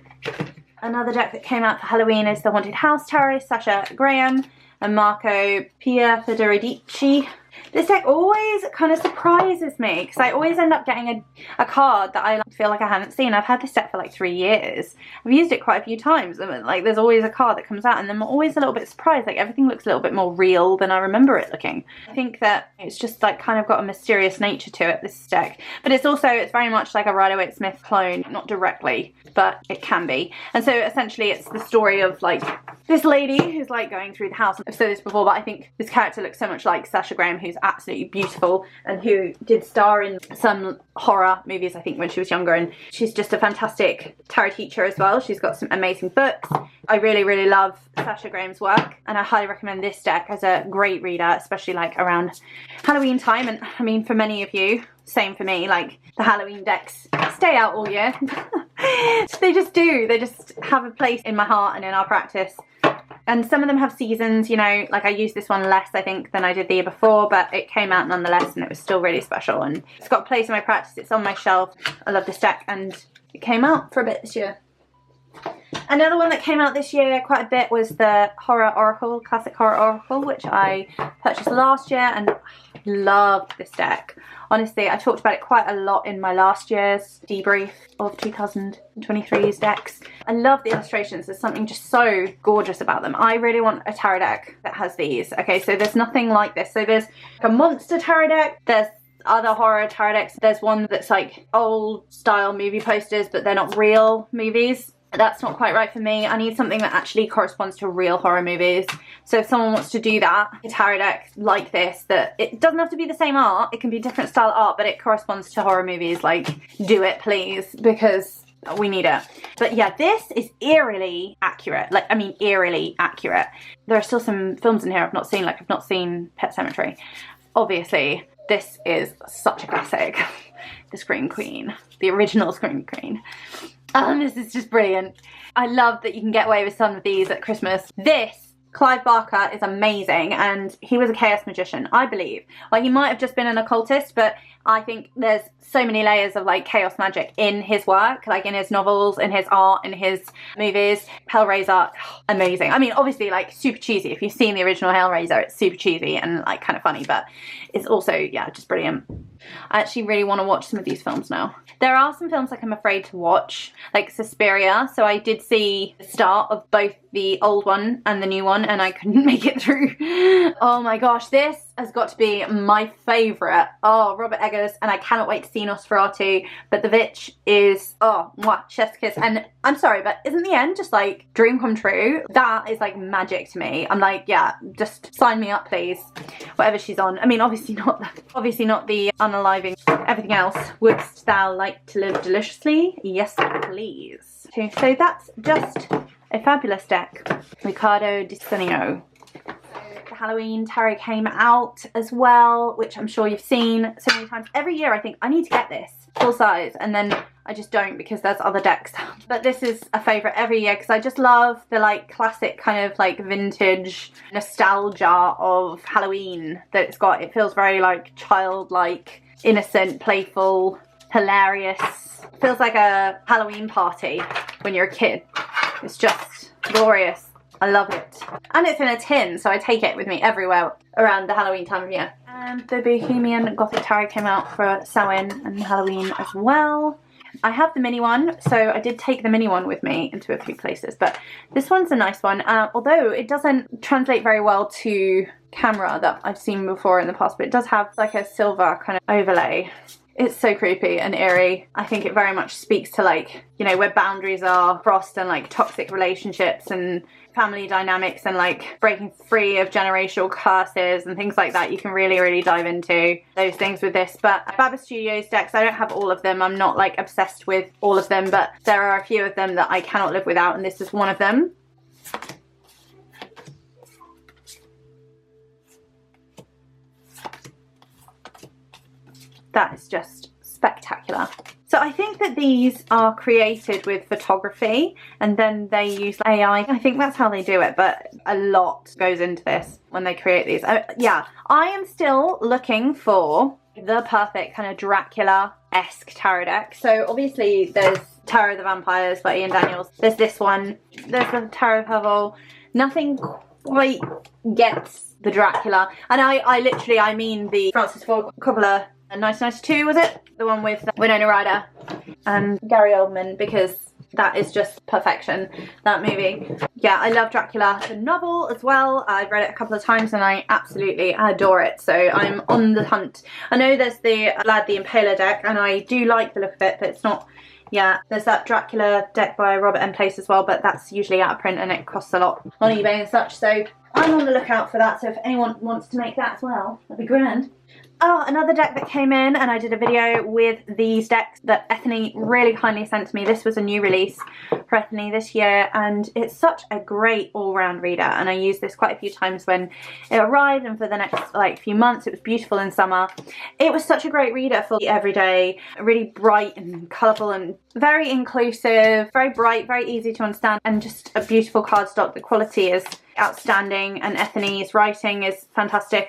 Another deck that came out for Halloween is the Haunted House Tarot, Sasha Graham and Marco Federici. This deck always kind of surprises me because I always end up getting a card that I feel like I haven't seen. I've had this deck for like 3 years. I've used it quite a few times, and like there's always a card that comes out and I'm always a little bit surprised. Like everything looks a little bit more real than I remember it looking. I think that it's just like kind of got a mysterious nature to it, this deck. But it's very much like a Rider-Waite-Smith clone, not directly, but it can be. And so essentially it's the story of like this lady who's like going through the house. I've said this before, but I think this character looks so much like Sasha Graham, who's absolutely beautiful and who did star in some horror movies I think when she was younger, and she's just a fantastic tarot teacher as well. She's got some amazing books. I really, really love Sasha Graham's work, and I highly recommend this deck as a great reader, especially like around Halloween time. And I mean, for many of you, same for me, like the Halloween decks stay out all year. They just do. They just have a place in my heart and in our practice. And some of them have seasons, you know, like I used this one less, I think, than I did the year before, but it came out nonetheless and it was still really special. And it's got a place in my practice. It's on my shelf. I love this deck, and it came out for a bit this year. Another one that came out this year quite a bit was the Horror Oracle, Classic Horror Oracle, which I purchased last year and loved this deck. Honestly, I talked about it quite a lot in my last year's debrief of 2023's decks. I love the illustrations. There's something just so gorgeous about them. I really want a tarot deck that has these. Okay, so there's nothing like this. So there's a monster tarot deck. There's other horror tarot decks. There's one that's like old style movie posters, but they're not real movies. That's not quite right for me. I need something that actually corresponds to real horror movies. So if someone wants to do that, a tarot deck like this, that it doesn't have to be the same art, it can be different style art, but it corresponds to horror movies, like do it please, because we need it. But yeah, this is eerily accurate. Like, I mean, eerily accurate. There are still some films in here I've not seen, like I've not seen Pet Sematary. Obviously, this is such a classic. The Scream Queen, the original Scream Queen. This is just brilliant. I love that you can get away with some of these at Christmas. This Clive Barker is amazing, and he was a chaos magician, I believe. Like, he might have just been an occultist, but I think there's so many layers of like chaos magic in his work, like in his novels, in his art, in his movies. Hellraiser, amazing. I mean, obviously like super cheesy. If you've seen the original Hellraiser, it's super cheesy and like kind of funny, but it's also, yeah, just brilliant. I actually really want to watch some of these films now. There are some films like I'm afraid to watch, like Suspiria. So I did see the start of both the old one and the new one, and I couldn't make it through. Oh my gosh, this has got to be my favourite. Oh, Robert Eggers, and I cannot wait to see Nosferatu. But The Witch is, oh, mwah, chef's kiss. And I'm sorry, but isn't the end just like dream come true? That is like magic to me. I'm like, yeah, just sign me up, please. Whatever she's on. I mean, obviously not the unaliving. Everything else. Wouldst thou like to live deliciously? Yes, please. So that's just a fabulous deck. Riccardo Di Stonio. The Halloween tarot came out as well, which I'm sure you've seen so many times. Every year I think I need to get this full size, and then I just don't because there's other decks. But this is a favourite every year because I just love the like classic kind of like vintage nostalgia of Halloween that it's got. It feels very like childlike, innocent, playful, hilarious. It feels like a Halloween party when you're a kid. It's just glorious. I love it. And it's in a tin, so I take it with me everywhere around the Halloween time of year. And the Bohemian Gothic Tarot came out for Samhain and Halloween as well. I have the mini one, so I did take the mini one with me into a few places, but this one's a nice one, although it doesn't translate very well to camera that I've seen before in the past, but it does have like a silver kind of overlay. It's so creepy and eerie. I think it very much speaks to like, you know, where boundaries are crossed and like toxic relationships and family dynamics and like breaking free of generational curses and things like that. You can really, really dive into those things with this. But Baba Studios decks, I don't have all of them. I'm not like obsessed with all of them, but there are a few of them that I cannot live without, and this is one of them. That is just spectacular. So I think that these are created with photography and then they use AI. I think that's how they do it, but a lot goes into this when they create these. Yeah, I am still looking for the perfect kind of Dracula-esque tarot deck. So obviously there's Tarot of the Vampires by Ian Daniels. There's this one. There's the Tarot of Hevel. Nothing quite gets the Dracula. And I mean the Francis Ford Coppola 1992, was it? The one with Winona Ryder and Gary Oldman, because that is just perfection, that movie. Yeah, I love Dracula, the novel as well. I've read it a couple of times and I absolutely adore it, so I'm on the hunt. I know there's the Vlad the Impaler deck and I do like the look of it, but it's not, yeah. There's that Dracula deck by Robert M. Place as well, but that's usually out of print and it costs a lot on eBay and such, so I'm on the lookout for that. So if anyone wants to make that as well, that'd be grand. Oh, another deck that came in, and I did a video with these decks that Ethany really kindly sent to me. This was a new release for Ethany this year, and it's such a great all-round reader, and I used this quite a few times when it arrived, and for the next like few months. It was beautiful in summer. It was such a great reader for the everyday, really bright and colourful and very inclusive, very bright, very easy to understand, and just a beautiful cardstock. The quality is outstanding and Ethany's writing is fantastic.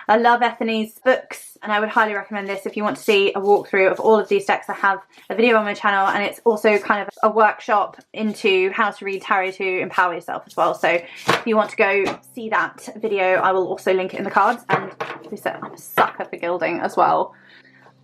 I love Ethany's books and I would highly recommend this if you want to see a walkthrough of all of these decks. I have a video on my channel and it's also kind of a workshop into how to read tarot to empower yourself as well. So if you want to go see that video, I will also link it in the cards. And I'm a sucker for gilding as well.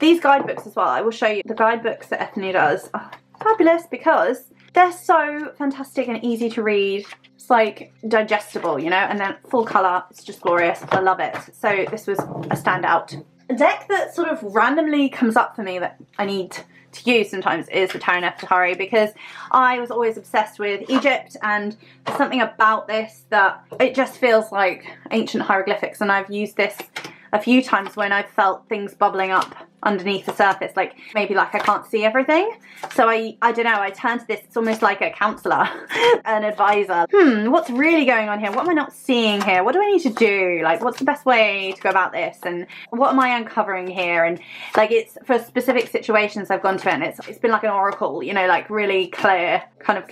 These guidebooks as well, I will show you the guidebooks that Ethany does. Oh, fabulous, because they're so fantastic and easy to read. It's like digestible, you know, and then full colour. It's just glorious. I love it. So this was a standout. A deck that sort of randomly comes up for me that I need to use sometimes is the Tarot of Aphrodite, because I was always obsessed with Egypt, and there's something about this that it just feels like ancient hieroglyphics, and I've used this a few times when I've felt things bubbling up underneath the surface, like maybe like I can't see everything. So I don't know, I turn to this, it's almost like a counselor, an advisor. What's really going on here? What am I not seeing here? What do I need to do? Like, what's the best way to go about this? And what am I uncovering here? And like, it's for specific situations I've gone to it, and it's been like an oracle, you know, like really clear kind of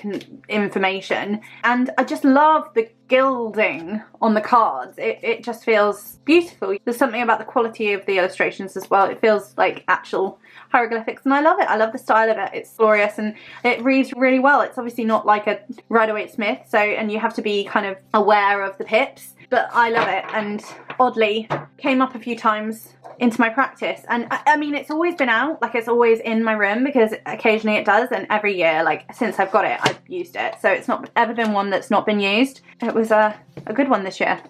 information. And I just love the gilding on the cards. It just feels beautiful. There's something about the quality of the illustrations as well. It feels like actual hieroglyphics, and I love it. I love the style of it. It's glorious and it reads really well. It's obviously not like a Rider-Waite-Smith, so, and you have to be kind of aware of the pips, but I love it, and oddly came up a few times into my practice. And I mean, it's always been out, like it's always in my room, because occasionally it does, and every year, like since I've got it, I've used it, so it's not ever been one that's not been used. It was a good one this year.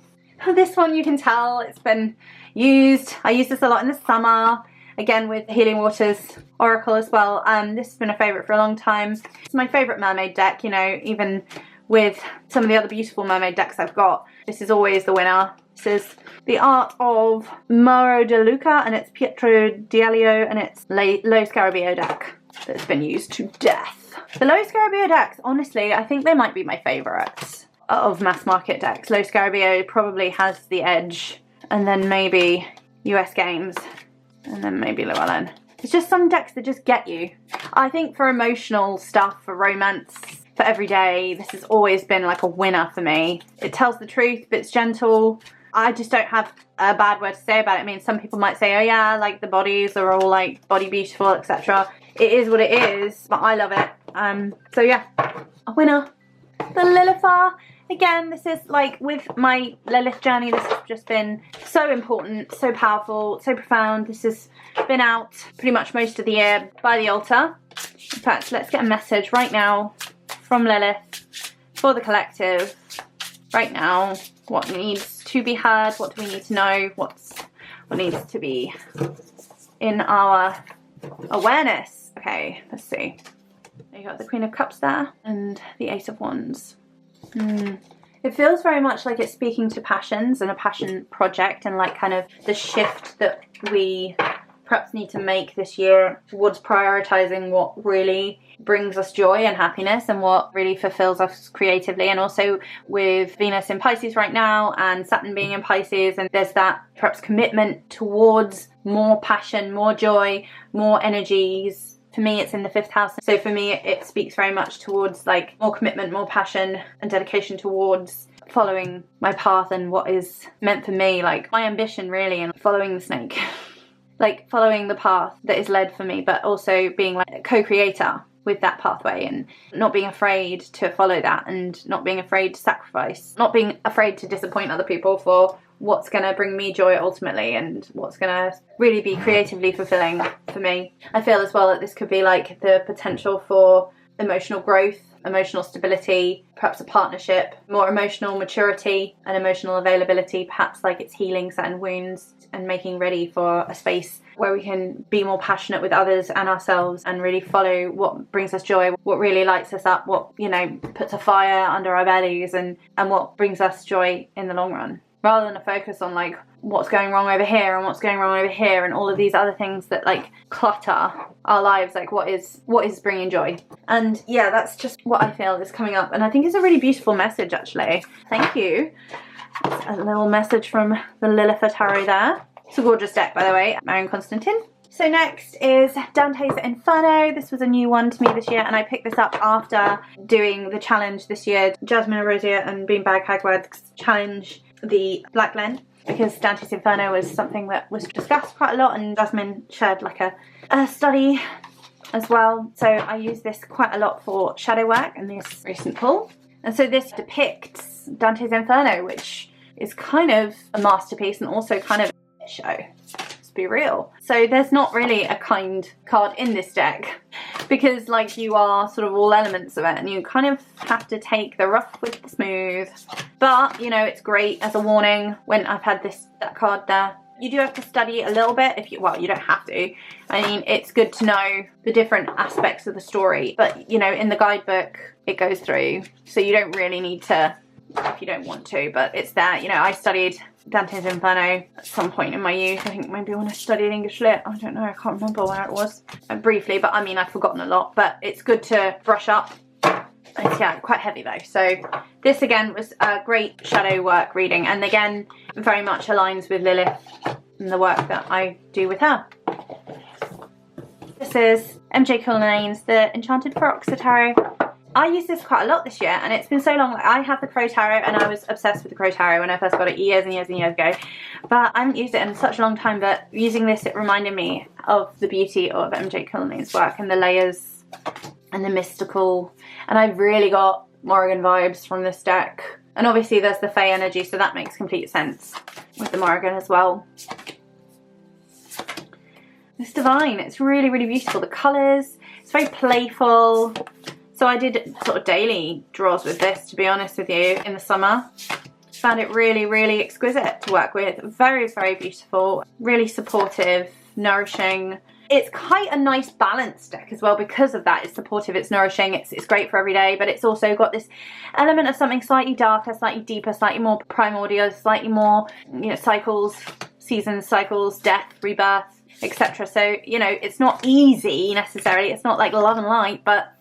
This one, you can tell it's been used. I use this a lot in the summer, again with Healing Waters Oracle as well. This has been a favourite for a long time. It's my favourite mermaid deck, you know, even with some of the other beautiful mermaid decks I've got. This is always the winner. This is the Art of Mauro De Luca, and it's Pietro D'Alio, and it's Low Scarabeo deck that's been used to death. The Low Scarabeo decks, honestly, I think they might be my favourites of mass market decks. Low Scarabeo probably has the edge, and then maybe US Games, and then maybe Llewellyn. It's just some decks that just get you. I think for emotional stuff, for romance, for everyday, this has always been like a winner for me. It tells the truth, but it's gentle. I just don't have a bad word to say about it. I mean, some people might say, oh yeah, like the bodies are all like body beautiful, etc. It is what it is, but I love it. So yeah, a winner. The Lilith. Again, this is like with my Lilith journey, this has just been so important, so powerful, so profound. This has been out pretty much most of the year by the altar. In fact, let's get a message right now from Lilith for the collective. Right now, what needs to be heard? What do we need to know? What needs to be in our awareness? Okay, let's see. You got the Queen of Cups there and the Ace of Wands. It feels very much like it's speaking to passions and a passion project, and like kind of the shift that we perhaps need to make this year towards prioritizing what really brings us joy and happiness and what really fulfills us creatively. And also with Venus in Pisces right now and Saturn being in Pisces, and there's that perhaps commitment towards more passion, more joy, more energies. For me, it's in the 5th house. So for me, it speaks very much towards like more commitment, more passion and dedication towards following my path and what is meant for me, like my ambition really, and following the snake. Like following the path that is led for me, but also being like a co-creator with that pathway, and not being afraid to follow that, and not being afraid to sacrifice, not being afraid to disappoint other people for what's going to bring me joy ultimately, and what's going to really be creatively fulfilling for me. I feel as well that this could be like the potential for emotional growth, emotional stability, perhaps a partnership, more emotional maturity and emotional availability, perhaps like it's healing certain wounds and making ready for a space where we can be more passionate with others and ourselves, and really follow what brings us joy, what really lights us up, what, you know, puts a fire under our bellies, and what brings us joy in the long run, rather than a focus on like what's going wrong over here and what's going wrong over here and all of these other things that like clutter our lives. Like what is bringing joy. And yeah, that's just what I feel is coming up, and I think it's a really beautiful message actually. Thank you. That's a little message from the Lilith Tarot there. It's a gorgeous deck, by the way, Marion Constantine. So next is Dante's Inferno. This was a new one to me this year, and I picked this up after doing the challenge this year. Jasmine Rosier and Beanbag Hagward's challenge, the Black Blend, because Dante's Inferno was something that was discussed quite a lot, and Jasmine shared like a study as well. So I use this quite a lot for shadow work in this recent pull. And so this depicts Dante's Inferno, which is kind of a masterpiece and also kind of a show. Let's be real. So there's not really a kind card in this deck, because like you are sort of all elements of it, and you kind of have to take the rough with the smooth. But you know, it's great as a warning when I've had that card there. You do have to study a little bit if you, well, you don't have to. I mean, it's good to know the different aspects of the story, but you know, in the guidebook it goes through, so you don't really need to if you don't want to, but it's there. You know, I studied Dante's Inferno at some point in my youth. I think maybe when I studied English Lit. I don't know, I can't remember where it was. Briefly, but I mean, I've forgotten a lot, but it's good to brush up. It's, yeah, quite heavy though. So this again was a great shadow work reading, and again, very much aligns with Lilith and the work that I do with her. This is MJ Culline's The Enchanted Feroxa Tarot. I used this quite a lot this year, and it's been so long. Like, I have the Crow Tarot, and I was obsessed with the Crow Tarot when I first got it years and years and years ago. But I haven't used it in such a long time, but using this, it reminded me of the beauty of MJ Culline's work and the layers and the mystical. And I've really got Morrigan vibes from this deck. And obviously there's the Fae energy, so that makes complete sense with the Morrigan as well. It's divine. It's really, really beautiful. The colours, it's very playful. So I did sort of daily draws with this, to be honest with you, in the summer. Found it really, really exquisite to work with. Very, very beautiful. Really supportive, nourishing. It's quite a nice balanced deck as well because of that. It's supportive, it's nourishing, it's great for every day, but it's also got this element of something slightly darker, slightly deeper, slightly more primordial, slightly more, you know, cycles, seasons, cycles, death, rebirth, etc. So, you know, it's not easy necessarily. It's not like love and light, but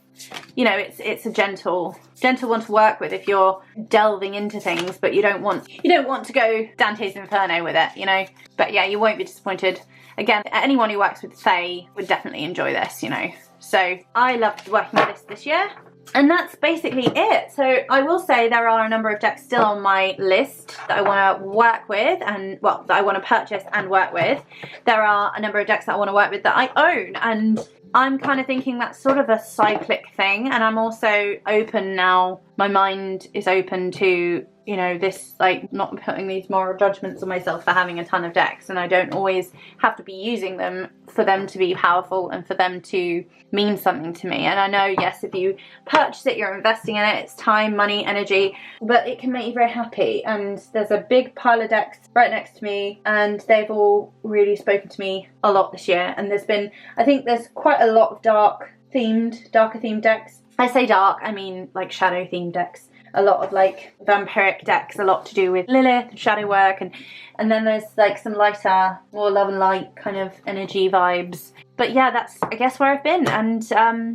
you know, it's a gentle one to work with if you're delving into things, but you don't want to go Dante's Inferno with it, you know. But yeah, you won't be disappointed. Again, anyone who works with Fae would definitely enjoy this, you know. So I loved working with this year. And that's basically it. So I will say there are a number of decks still on my list that I want to work with, and well, that I want to purchase and work with. There are a number of decks that I want to work with that I own, and I'm kind of thinking that's sort of a cyclic thing, and I'm also open now. My mind is open to, you know, this, like, not putting these moral judgments on myself for having a ton of decks, and I don't always have to be using them for them to be powerful and for them to mean something to me. And I know, yes, if you purchase it, you're investing in it, it's time, money, energy, but it can make you very happy. And there's a big pile of decks right next to me, and they've all really spoken to me a lot this year. And there's been, I think there's quite a lot of darker themed decks. I say dark, I mean like shadow themed decks. A lot of like vampyric decks, a lot to do with Lilith and shadow work, and then there's like some lighter, more love and light kind of energy vibes. But yeah, that's I guess where I've been, and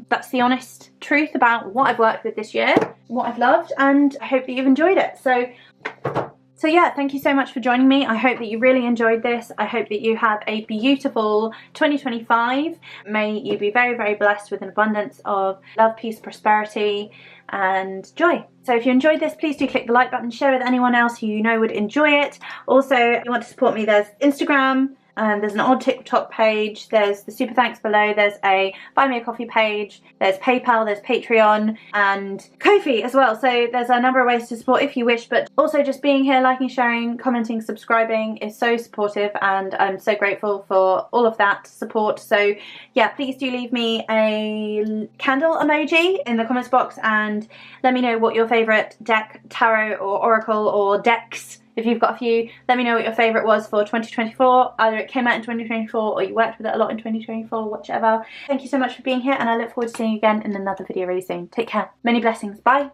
that's the honest truth about what I've worked with this year, what I've loved, and I hope that you've enjoyed it. So yeah, thank you so much for joining me. I hope that you really enjoyed this. I hope that you have a beautiful 2025. May you be very, very blessed with an abundance of love, peace, prosperity, and joy. So if you enjoyed this, please do click the like button, share with anyone else who you know would enjoy it. Also, if you want to support me, there's Instagram, there's an odd TikTok page, there's the super thanks below, there's a buy me a coffee page, there's PayPal, there's Patreon, and Ko-fi as well. So there's a number of ways to support if you wish, but also just being here, liking, sharing, commenting, subscribing is so supportive, and I'm so grateful for all of that support. So yeah, please do leave me a candle emoji in the comments box and let me know what your favourite deck, tarot or oracle or decks, if you've got a few, let me know what your favourite was for 2024. Either it came out in 2024 or you worked with it a lot in 2024, whichever. Thank you so much for being here, and I look forward to seeing you again in another video really soon. Take care. Many blessings. Bye.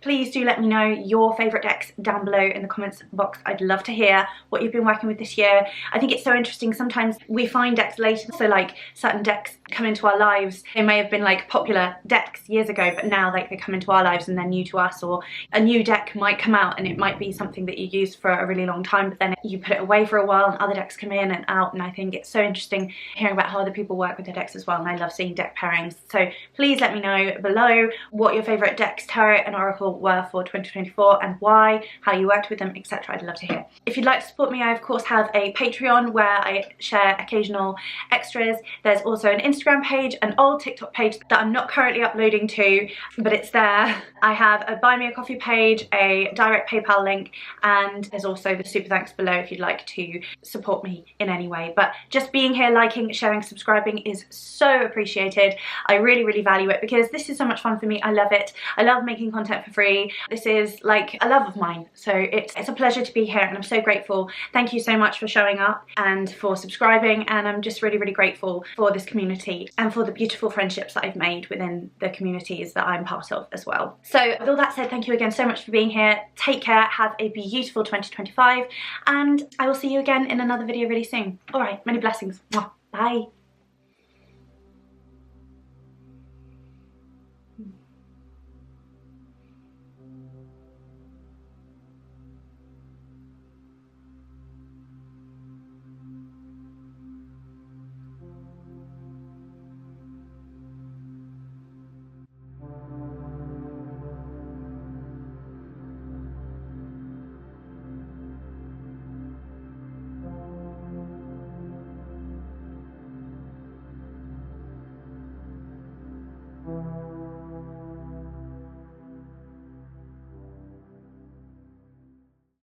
Please do let me know your favourite decks down below in the comments box. I'd love to hear what you've been working with this year. I think it's so interesting. Sometimes we find decks later, so like certain decks come into our lives. They may have been like popular decks years ago, but now like they come into our lives and they're new to us, or a new deck might come out and it might be something that you used for a really long time, but then you put it away for a while and other decks come in and out, and I think it's so interesting hearing about how other people work with their decks as well, and I love seeing deck pairings. So please let me know below what your favourite decks, tarot and oracle were for 2024 and why, how you worked with them, etc. I'd love to hear. If you'd like to support me, I of course have a Patreon where I share occasional extras. There's also an Instagram page, an old TikTok page that I'm not currently uploading to, but it's there. I have a buy me a coffee page, a direct PayPal link, and there's also the super thanks below if you'd like to support me in any way. But just being here, liking, sharing, subscribing is so appreciated. I really, really value it because this is so much fun for me. I love it. I love making content for free. This is like a love of mine, so it's a pleasure to be here, and I'm so grateful. Thank you so much for showing up and for subscribing, and I'm just really grateful for this community and for the beautiful friendships that I've made within the communities that I'm part of as well. So with all that said, thank you again so much for being here. Take care, have a beautiful 2025, and I will see you again in another video really soon. All right, many blessings. Mwah. Bye.